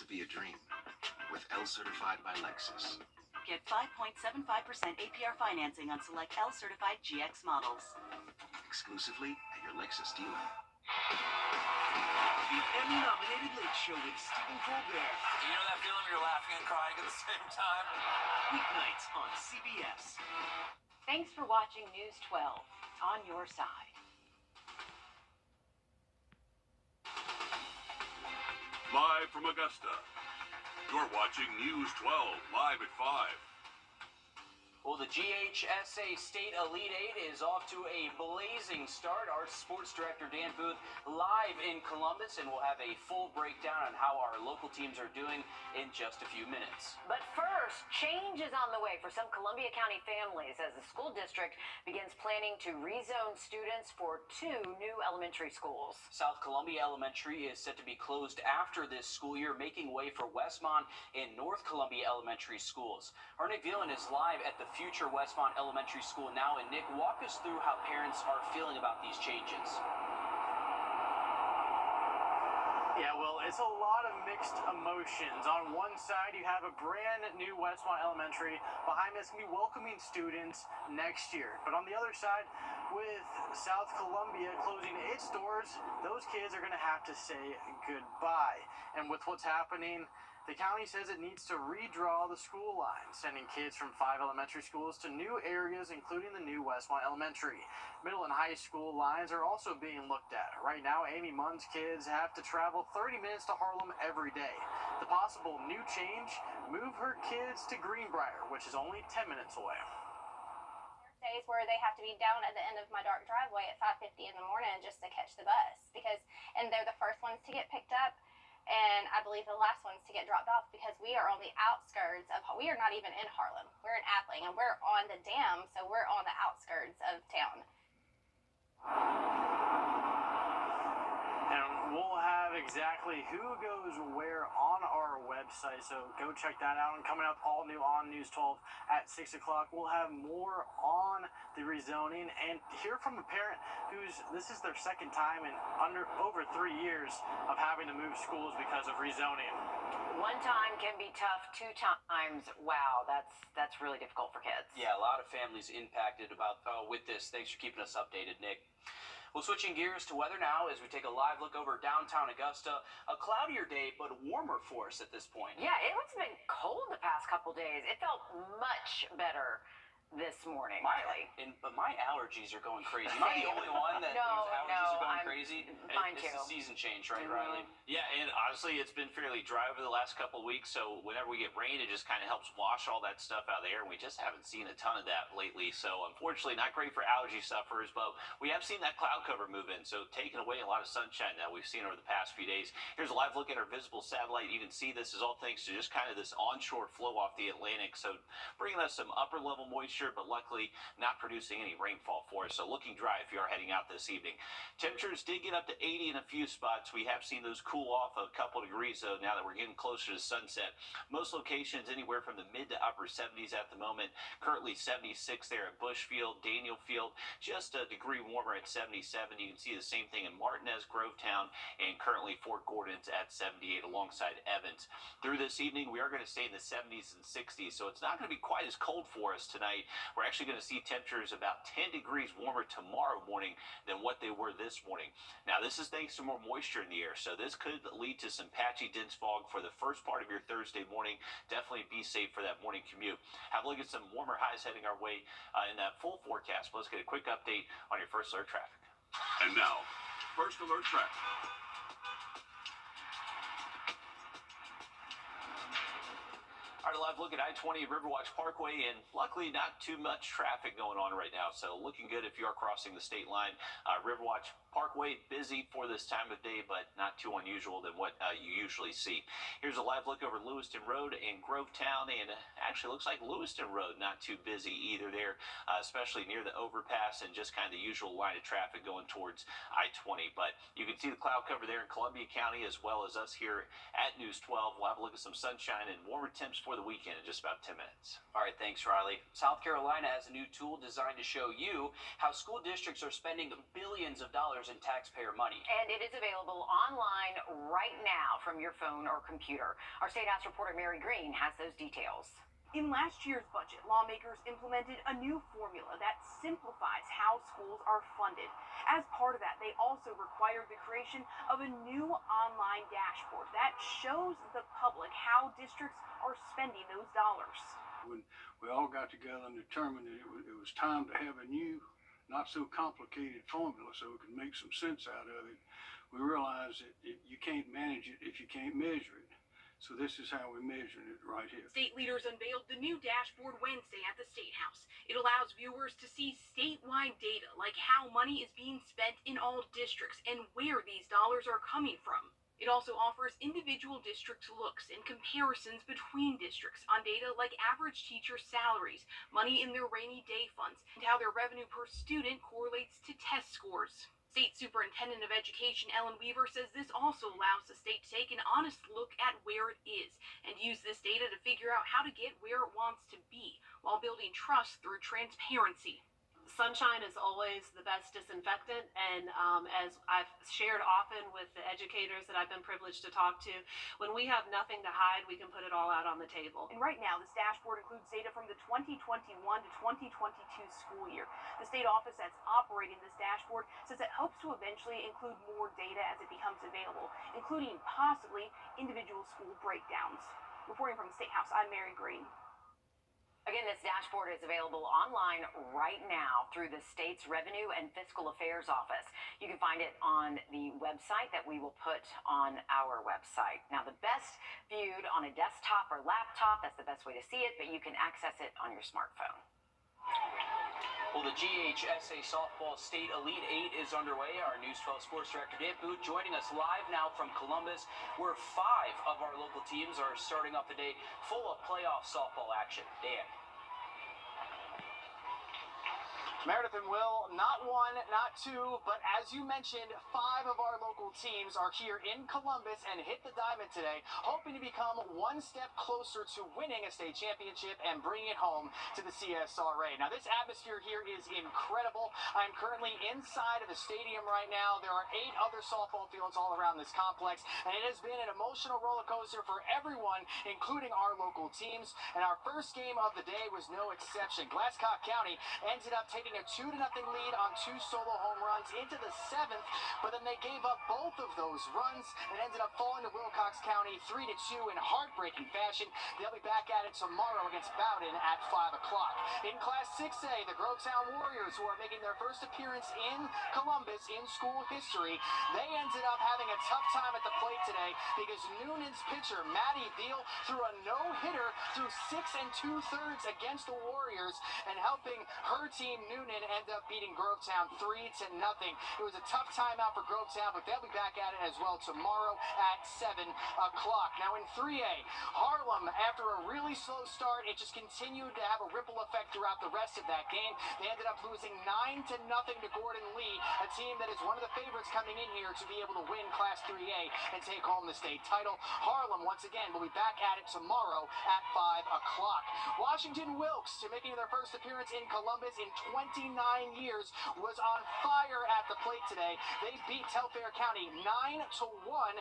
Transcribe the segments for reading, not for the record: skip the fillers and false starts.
to be a dream with L certified by Lexus. Get 5.75% APR financing on select L certified GX models. Exclusively at your Lexus dealer. The Emmy-nominated Late Show with Stephen Colbert. You know that feeling where you're laughing and crying at the same time? Weeknights on CBS. Thanks for watching News 12 on your side. Live from Augusta, you're watching News 12 live at 5. Well, the GHSA State Elite Eight is off to a blazing start. Our sports director, Dan Booth, live in Columbus, and we'll have a full breakdown on how our local teams are doing in just a few minutes. But first, change is on the way for some Columbia County families as the school district begins planning to rezone students for 2 new elementary schools. South Columbia Elementary is set to be closed after this school year, making way for Westmont and North Columbia Elementary schools. Our Nick Dillon is live at the future Westmont Elementary School now. And Nick, walk us through how parents are feeling about these changes. Yeah, well, it's a lot of mixed emotions. On one side, you have a brand new Westmont Elementary. Behind this, going to be welcoming students next year. But on the other side, with South Columbia closing its doors, those kids are going to have to say goodbye. And with what's happening, the county says it needs to redraw the school line, sending kids from 5 elementary schools to new areas, including the new Westmont Elementary. Middle and high school lines are also being looked at. Right now, Amy Munn's kids have to travel 30 minutes to Harlem every day. The possible new change, move her kids to Greenbrier, which is only 10 minutes away. Days where they have to be down at the end of my dark driveway at 5:50 in the morning just to catch the bus, and they're the first ones to get picked up. And I believe the last ones to get dropped off because we are on the outskirts of, we are not even in Harlem. We're in Appling and we're on the dam, so we're on the outskirts of town. And we'll have exactly who goes where on our website, so go check that out. And coming up all new on News 12 at 6 o'clock, we'll have more on the rezoning and hear from a parent this is their second time in over 3 years of having to move schools because of rezoning. One time can be tough, 2 times, wow, that's really difficult for kids. Yeah, a lot of families impacted with this. Thanks for keeping us updated, Nick. Well, switching gears to weather now as we take a live look over downtown Augusta. A cloudier day, but warmer for us at this point. Yeah, it's been cold the past couple days. It felt much better this morning. But my allergies are going crazy. Am I the only one that whose allergies are going crazy? Mine it's too. the season change, right, Riley? Yeah, and honestly, it's been fairly dry over the last couple of weeks, so whenever we get rain, it just kind of helps wash all that stuff out of the air, and we just haven't seen a ton of that lately. So unfortunately, not great for allergy sufferers, but we have seen that cloud cover move in, so taking away a lot of sunshine that we've seen over the past few days. Here's a live look at our visible satellite. You can see this is all thanks to just kind of this onshore flow off the Atlantic, so bringing us some upper level moisture, but luckily not producing any rainfall for us. So looking dry if you are heading out this evening. Temperatures did get up to 80 in a few spots. We have seen those cool off a couple degrees though now that we're getting closer to sunset. Most locations anywhere from the mid to upper 70s at the moment. Currently 76 there at Bushfield, Danielfield, just a degree warmer at 77. You can see the same thing in Martinez, Grovetown, and currently Fort Gordon's at 78 alongside Evans. Through this evening, we are going to stay in the 70s and 60s, so it's not going to be quite as cold for us tonight. We're actually going to see temperatures about 10 degrees warmer tomorrow morning than what they were this morning. Now, this is thanks to more moisture in the air, so this could lead to some patchy dense fog for the first part of your Thursday morning. Definitely be safe for that morning commute. Have a look at some warmer highs heading our way in that full forecast. Let's get a quick update on your first alert traffic. And now, first alert traffic. All right, a live look at I-20 Riverwatch Parkway, and luckily not too much traffic going on right now, so looking good if you are crossing the state line. Riverwatch Parkway, busy for this time of day, but not too unusual than what you usually see. Here's a live look over Lewiston Road in Grovetown, and actually looks like Lewiston Road not too busy either there, especially near the overpass and just kind of the usual line of traffic going towards I-20. But you can see the cloud cover there in Columbia County as well as us here at News 12. We'll have a look at some sunshine and warmer temps for the weekend in just about 10 minutes. All right, thanks, Riley. South Carolina has a new tool designed to show you how school districts are spending billions of dollars in taxpayer money. And it is available online right now from your phone or computer. Our State House reporter Mary Green has those details. In last year's budget, lawmakers implemented a new formula that simplifies how schools are funded. As part of that, they also required the creation of a new online dashboard that shows the public how districts are spending those dollars. When we all got together and determined that it was time to have a new, not so complicated formula so we could make some sense out of it, we realized that you can't manage it if you can't measure it. So this is how we measure it right here. State leaders unveiled the new dashboard Wednesday at the State House. It allows viewers to see statewide data like how money is being spent in all districts and where these dollars are coming from. It also offers individual district looks and comparisons between districts on data like average teacher salaries, money in their rainy day funds, and how their revenue per student correlates to test scores. State Superintendent of Education Ellen Weaver says this also allows the state to take an honest look at where it is and use this data to figure out how to get where it wants to be while building trust through transparency. Sunshine is always the best disinfectant, and as I've shared often with the educators that I've been privileged to talk to, when we have nothing to hide, we can put it all out on the table. And right now, this dashboard includes data from the 2021 to 2022 school year. The state office that's operating this dashboard says it hopes to eventually include more data as it becomes available, including possibly individual school breakdowns. Reporting from the State House, I'm Mary Green. Again, this dashboard is available online right now through the state's Revenue and Fiscal Affairs Office. You can find it on the website that we will put on our website. Now, the best viewed on a desktop or laptop, that's the best way to see it, but you can access it on your smartphone. Well, the GHSA Softball State Elite 8 is underway. Our News 12 Sports Director Dan Booth joining us live now from Columbus, where 5 of our local teams are starting off the day full of playoff softball action. Dan. Meredith and Will, not 1, not 2, but as you mentioned, 5 of our local teams are here in Columbus and hit the diamond today, hoping to become one step closer to winning a state championship and bringing it home to the CSRA. Now, this atmosphere here is incredible. I'm currently inside of the stadium right now. There are 8 other softball fields all around this complex, and it has been an emotional roller coaster for everyone, including our local teams. And our first game of the day was no exception. Glasscock County ended up taking a 2-0 lead on 2 solo home runs into the 7th, but then they gave up both of those runs and ended up falling to Wilcox County 3-2 in heartbreaking fashion. They'll be back at it tomorrow against Bowden at 5 o'clock. In Class 6A, the Grovetown Warriors, who are making their first appearance in Columbus in school history, they ended up having a tough time at the plate today because Noonan's pitcher, Matty Veal, threw a no-hitter through 6 2/3 against the Warriors and helping her team, Noonan, end up beating Grovetown 3-0. It was a tough time out for Grovetown, but they'll be back at it as well tomorrow at 7 o'clock. Now in 3A, Harlem, after a really slow start, it just continued to have a ripple effect throughout the rest of that game. They ended up losing 9-0 to Gordon Lee, a team that is one of the favorites coming in here to be able to win Class 3A and take home the state title. Harlem, once again, will be back at it tomorrow at 5 o'clock. Washington Wilkes, making their first appearance in Columbus in 29 years, was on fire at the plate today. They beat Telfair County 9-1,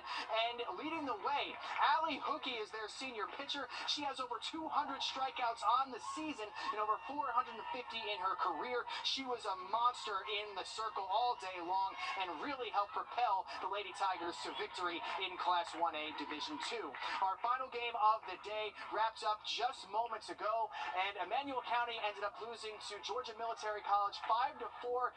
and leading the way, Allie Hookey is their senior pitcher. She has over 200 strikeouts on the season and over 450 in her career. She was a monster in the circle all day long and really helped propel the Lady Tigers to victory in Class 1A Division 2. Our final game of the day wrapped up just moments ago, and Emmanuel County ended up losing to Georgia Military College 5-4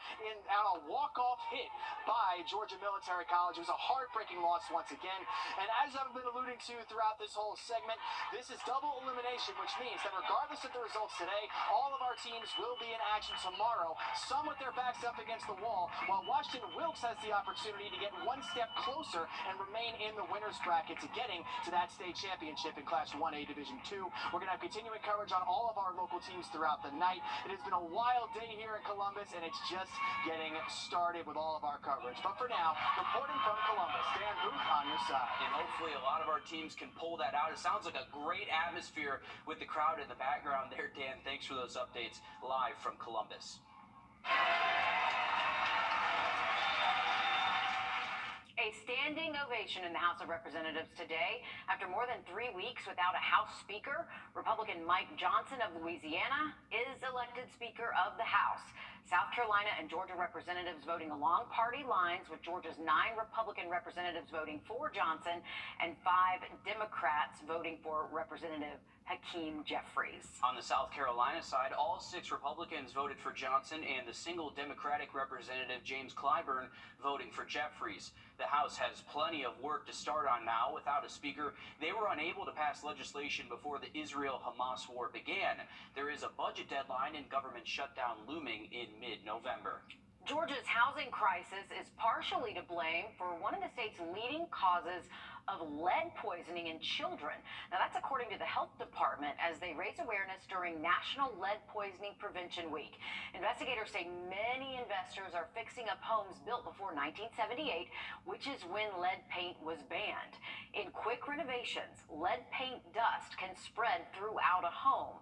on a walk-off hit by Georgia Military College. It was a heartbreaking loss once again. And as I've been alluding to throughout this whole segment, this is double elimination, which means that regardless of the results today, all of our teams will be in action tomorrow, some with their backs up against the wall, while Washington Wilkes has the opportunity to get one step closer and remain in the winner's bracket to getting to that state championship in Class 1A Division 2. We're going to have continuing coverage on all of our local teams throughout the night. It has been a wild day here in Columbus, and it's just getting started with all of our coverage. But for now, reporting from Columbus, Dan Booth on your side. And hopefully a lot of our teams can pull that out. It sounds like a great atmosphere with the crowd in the background there, Dan. Thanks for those updates live from Columbus. A standing ovation in the House of Representatives today. After more than 3 weeks without a House Speaker, Republican Mike Johnson of Louisiana is elected Speaker of the House. South Carolina and Georgia representatives voting along party lines, with Georgia's 9 Republican representatives voting for Johnson and 5 Democrats voting for Representative Hakeem Jeffries. On the South Carolina side, all 6 Republicans voted for Johnson and the single Democratic representative James Clyburn voting for Jeffries. The House has plenty of work to start on now. Without a speaker, they were unable to pass legislation before the Israel-Hamas war began. There is a budget deadline and government shutdown looming in mid-November. Georgia's housing crisis is partially to blame for one of the state's leading causes of lead poisoning in children. Now, that's according to the health department as they raise awareness during National Lead Poisoning Prevention Week. Investigators say many investors are fixing up homes built before 1978, which is when lead paint was banned. In quick renovations, lead paint dust can spread throughout a home.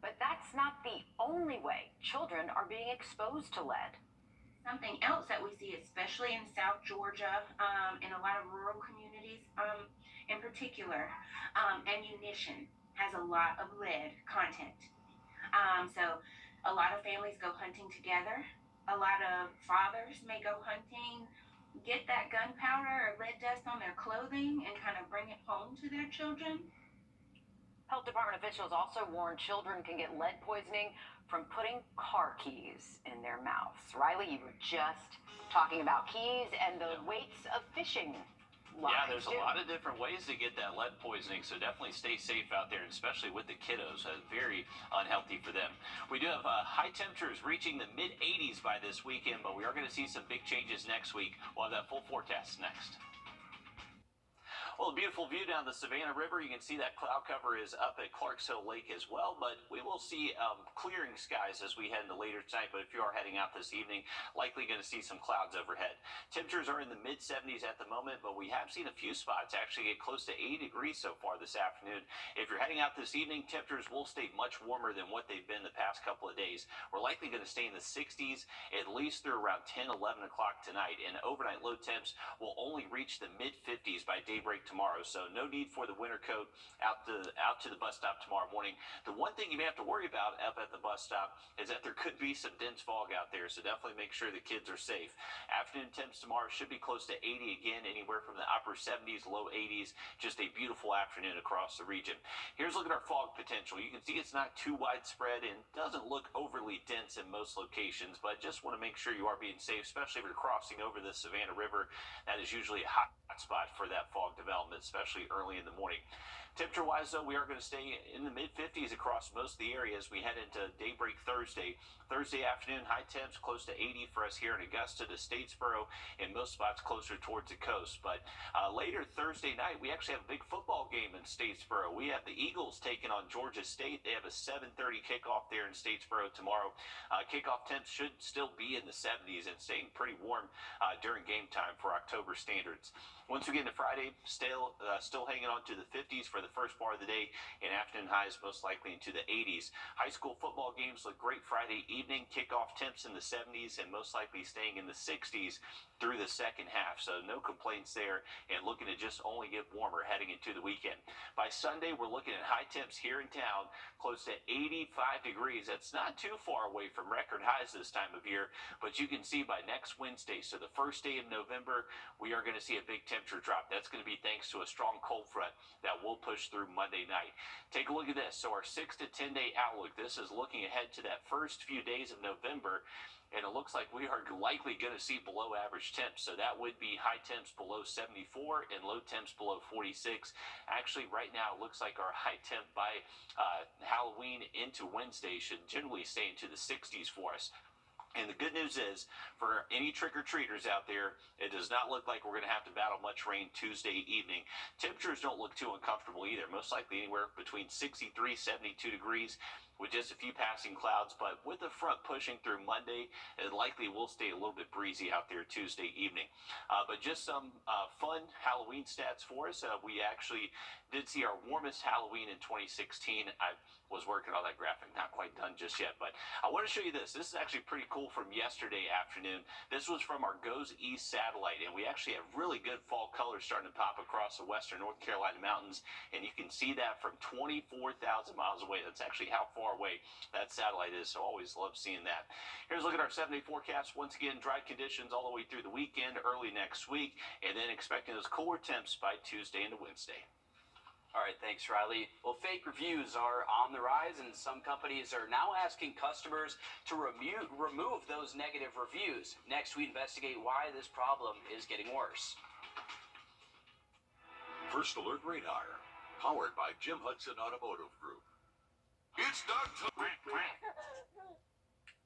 But that's not the only way children are being exposed to lead. Something else that we see, especially in South Georgia, in a lot of rural communities in particular, ammunition has a lot of lead content. So a lot of families go hunting together. A lot of fathers may go hunting, get that gunpowder or lead dust on their clothing and kind of bring it home to their children. Health department officials also warn children can get lead poisoning from putting car keys in their mouths. Riley, you were just talking about keys and the weights of fishing lines. Yeah, there's a lot of different ways to get that lead poisoning, so definitely stay safe out there, and especially with the kiddos. Very unhealthy for them. We do have high temperatures reaching the mid-80s by this weekend, but we are going to see some big changes next week. We'll have that full forecast next. Well, a beautiful view down the Savannah River. You can see that cloud cover is up at Clarks Hill Lake as well, but we will see clearing skies as we head into later tonight. But if you are heading out this evening, likely going to see some clouds overhead. Temperatures are in the mid-70s at the moment, but we have seen a few spots actually get close to 80 degrees so far this afternoon. If you're heading out this evening, temperatures will stay much warmer than what they've been the past couple of days. We're likely going to stay in the 60s at least through around 10, 11 o'clock tonight, and overnight low temps will only reach the mid-50s by daybreak tomorrow, so no need for the winter coat out to the bus stop tomorrow morning. The one thing you may have to worry about up at the bus stop is that there could be some dense fog out there, so definitely make sure the kids are safe. Afternoon temps tomorrow should be close to 80 again, anywhere from the upper 70s, low 80s. Just a beautiful afternoon across the region. Here's a look at our fog potential. You can see it's not too widespread and doesn't look overly dense in most locations, but just want to make sure you are being safe, especially if you're crossing over the Savannah River. That is usually a hot spot for that fog development, especially early in the morning. Temperature-wise, though, we are going to stay in the mid-50s across most of the area as we head into daybreak Thursday. Thursday afternoon, high temps close to 80 for us here in Augusta to Statesboro, and most spots closer towards the coast. But later Thursday night, we actually have a big football game in Statesboro. We have the Eagles taking on Georgia State. They have a 7:30 kickoff there in Statesboro tomorrow. Kickoff temps should still be in the 70s and staying pretty warm during game time for October standards. Once we get into Friday, still hanging on to the 50s for the first part of the day, and afternoon highs most likely into the 80s. High school football games look great Friday evening. Kickoff temps in the 70s and most likely staying in the 60s through the second half. So no complaints there, and looking to just only get warmer heading into the weekend. By Sunday, we're looking at high temps here in town close to 85 degrees. That's not too far away from record highs this time of year, but you can see by next Wednesday, so the first day of November, we are going to see a big temperature drop. That's going to be thanks to a strong cold front that will push through Monday night. Take a look at this. So our 6 to 10 day outlook, this is looking ahead to that first few days of November, and it looks like we are likely going to see below average temps. So that would be high temps below 74 and low temps below 46. Actually, right now, it looks like our high temp by Halloween into Wednesday should generally stay into the 60s for us. And the good news is, for any trick-or-treaters out there, it does not look like we're going to have to battle much rain Tuesday evening. Temperatures don't look too uncomfortable either, most likely anywhere between 63, 72 degrees. with just a few passing clouds, but with the front pushing through Monday, it likely will stay a little bit breezy out there Tuesday evening. But just some fun Halloween stats for us. We actually did see our warmest Halloween in 2016. I was working on that graphic, not quite done just yet, but I want to show you this. This is actually pretty cool from yesterday afternoon. This was from our Goes East satellite, and we actually have really good fall colors starting to pop across the western North Carolina mountains, and you can see that from 24,000 miles away. That's actually how far away that satellite is, so always love seeing that. Here's a look at our 7-day forecast. Once again, dry conditions all the way through the weekend, early next week, and then expecting those cooler temps by Tuesday into Wednesday. All right, thanks, Riley. Well, fake reviews are on the rise, and some companies are now asking customers to remove those negative reviews. Next, we investigate why this problem is getting worse. First Alert Radar, powered by Jim Hudson Automotive Group. It's Doug.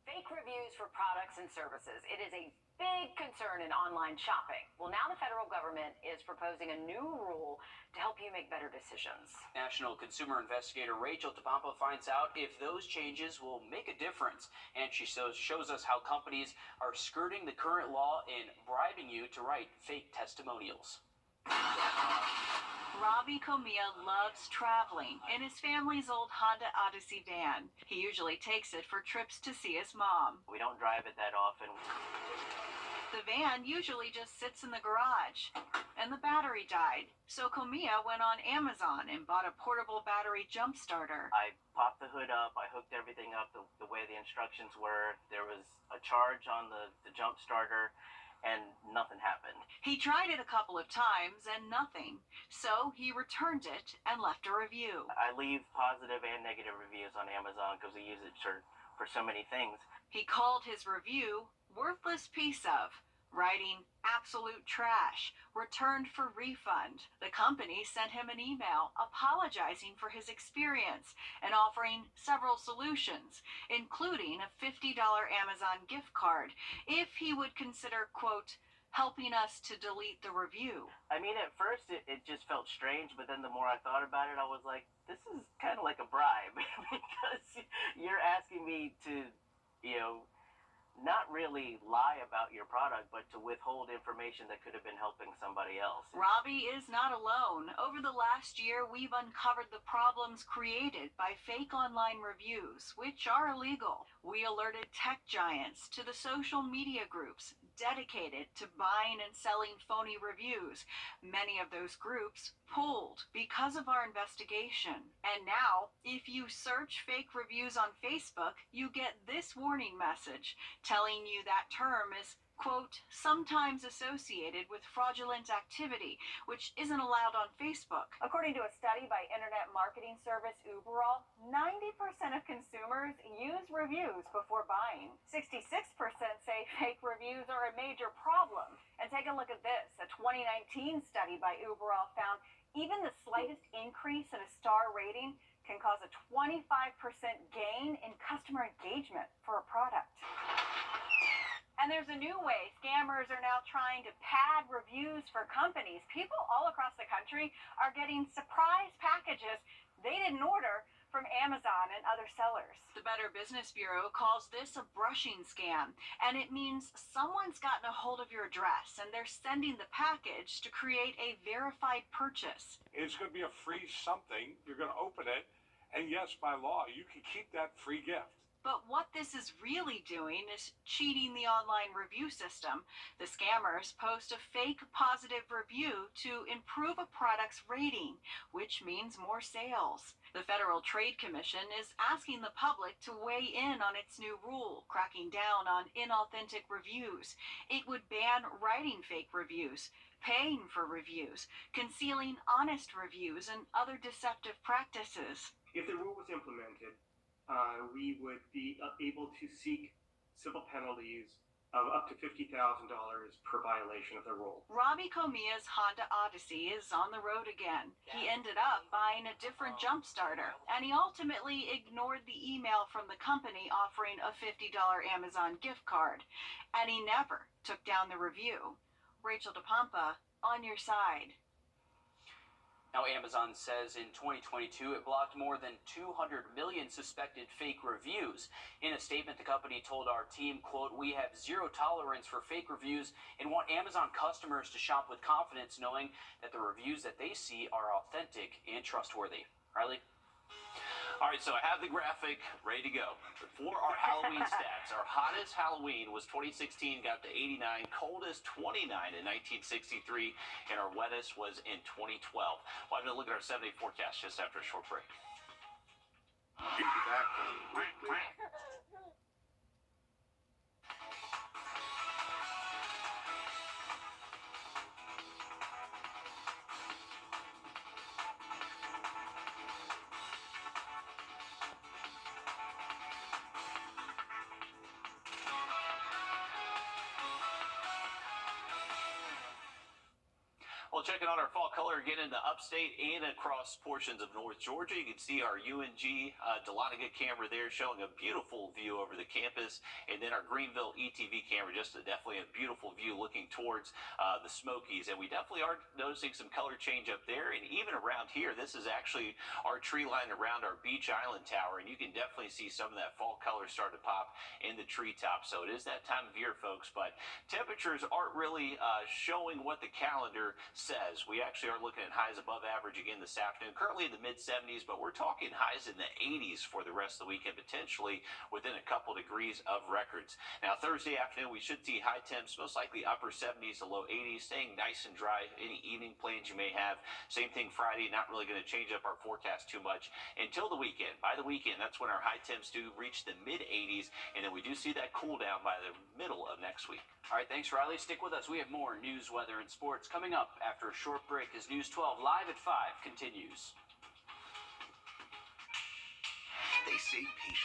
Fake reviews for products and services. It is a big concern in online shopping. Well, now the federal government is proposing a new rule to help you make better decisions. National consumer investigator Rachel DePompa finds out if those changes will make a difference. And she shows us how companies are skirting the current law and bribing you to write fake testimonials. Robbie Comia loves traveling in his family's old Honda Odyssey van. He usually takes it for trips to see his mom. We don't drive it that often. The van usually just sits in the garage, and the battery died. So Comia went on Amazon and bought a portable battery jump starter. I popped the hood up, I hooked everything up the way the instructions were. There was a charge on the jump starter, and nothing happened. He tried it a couple of times and nothing. So he returned it and left a review. I leave positive and negative reviews on Amazon because we use it for so many things. He called his review worthless piece of, writing absolute trash, returned for refund. The company sent him an email apologizing for his experience and offering several solutions, including a $50 Amazon gift card if he would consider, quote, helping us to delete the review. I mean, at first it just felt strange, but then the more I thought about it, I was like, this is kind of like a bribe because you're asking me to, not really lie about your product, but to withhold information that could have been helping somebody else. Robbie is not alone. Over the last year, we've uncovered the problems created by fake online reviews, which are illegal. We alerted tech giants to the social media groups dedicated to buying and selling phony reviews. Many of those groups pulled because of our investigation. And now, if you search fake reviews on Facebook, you get this warning message telling you that term is, quote, sometimes associated with fraudulent activity, which isn't allowed on Facebook. According to a study by internet marketing service Wrdw, 90% of consumers use reviews before buying. 66% say fake reviews are a major problem. And take a look at this. A 2019 study by Wrdw found even the slightest increase in a star rating can cause a 25% gain in customer engagement for a product. And there's a new way scammers are now trying to pad reviews for companies. People all across the country are getting surprise packages they didn't order from Amazon and other sellers. The Better Business Bureau calls this a brushing scam, and it means someone's gotten a hold of your address and they're sending the package to create a verified purchase. It's going to be a free something. You're going to open it, and yes, by law, you can keep that free gift. But what this is really doing is cheating the online review system. The scammers post a fake positive review to improve a product's rating, which means more sales. The Federal Trade Commission is asking the public to weigh in on its new rule, cracking down on inauthentic reviews. It would ban writing fake reviews, paying for reviews, concealing honest reviews, and other deceptive practices. If the rule was implemented, we would be able to seek civil penalties of up to $50,000 per violation of the rule. Robbie Comia's Honda Odyssey is on the road again. He ended up buying a different jump starter, and he ultimately ignored the email from the company offering a $50 Amazon gift card, and he never took down the review. Rachel DePompa, on your side. Now, Amazon says in 2022 it blocked more than 200 million suspected fake reviews. In a statement, the company told our team, quote, "We have zero tolerance for fake reviews and want Amazon customers to shop with confidence knowing that the reviews that they see are authentic and trustworthy." Riley? All right, so I have the graphic ready to go. For our Halloween stats, our hottest Halloween was 2016, got to 89, coldest 29 in 1963, and our wettest was in 2012. We'll have to look at our 7-day forecast just after a short break. Well, checking out our fall color again in the upstate and across portions of North Georgia. You can see our UNG Dahlonega camera there showing a beautiful view over the campus. And then our Greenville ETV camera, just definitely a beautiful view looking towards the Smokies. And we definitely are noticing some color change up there. And even around here, this is actually our tree line around our Beach Island Tower. And you can definitely see some of that fall color start to pop in the treetops. So it is that time of year, folks. But temperatures aren't really showing what the calendar says. We actually are looking at highs above average again this afternoon, currently in the mid-70s, but we're talking highs in the 80s for the rest of the weekend, potentially within a couple degrees of records. Now, Thursday afternoon, we should see high temps, most likely upper 70s to low 80s, staying nice and dry. Any evening plans you may have. Same thing Friday, not really going to change up our forecast too much until the weekend. By the weekend, that's when our high temps do reach the mid-80s, and then we do see that cool down by the middle of next week. All right, thanks, Riley. Stick with us. We have more news, weather, and sports coming up after a short break as News 12 Live at 5 continues. They say patience